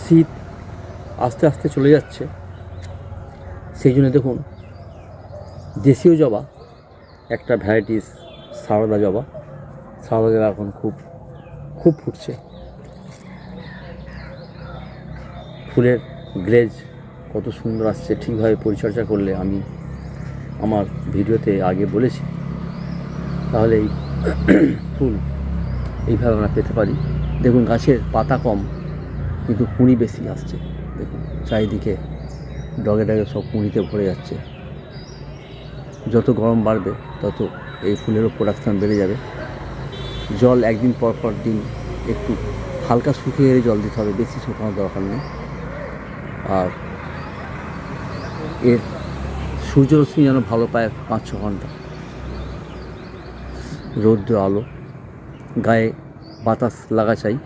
শীত আস্তে আস্তে চলে যাচ্ছে, সেই জন্য দেখুন দেশীয় জবা একটা ভ্যারাইটিস সারদা জবা এখন খুব ফুটছে। ফুলের গ্লেজ কত সুন্দর আসছে, ঠিকভাবে পরিচর্যা করলে আমি আমার ভিডিওতে আগে বলেছি, তাহলে এই ফুল এইভাবে আমরা পেতে পারি। দেখুন গাছের পাতা কম কিন্তু কুঁড়ি বেশি আসছে। দেখুন চারিদিকে ডগে ডগে সব কুঁড়িতে ভরে যাচ্ছে। যত গরম বাড়বে তত এই ফুলেরও প্রোডাকশান বেড়ে যাবে। জল একদিন পর দিন একটু হালকা শুকিয়ে জল দিতে হবে, বেশি শুকানোর দরকার নেই। আর এর সূর্যরশ্মি যেন ভালো পায় 5-6 ঘন্টা রৌদ্র আলো, গায়ে বাতাস লাগা চাই।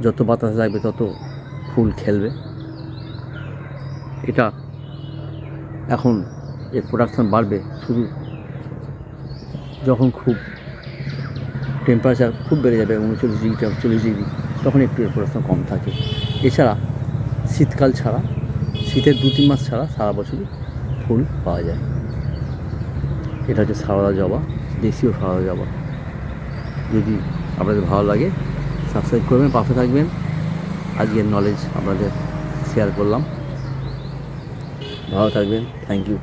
যত বাতাস লাগবে তত ফুল খেলবে। এটা এখন এর প্রোডাকশান বাড়বে শুধু যখন খুব টেম্পারেচার খুব বেড়ে যাবে 39 ডিগ্রি 40 ডিগ্রি, তখন একটু এর প্রোডাকশান কম থাকে। এছাড়া শীতকাল ছাড়া, শীতের 2-3 মাস ছাড়া সারা বছরই ফুল পাওয়া যায়। এটা হচ্ছে সারদা জবা, দেশীয় সারদা জবা। যদি আপনাদের ভালো লাগে সাবস্ক্রাইব করবেন, পাশে থাকবেন। আজকের নলেজ আপনাদের শেয়ার করলাম। ভালো থাকবেন, থ্যাংক ইউ।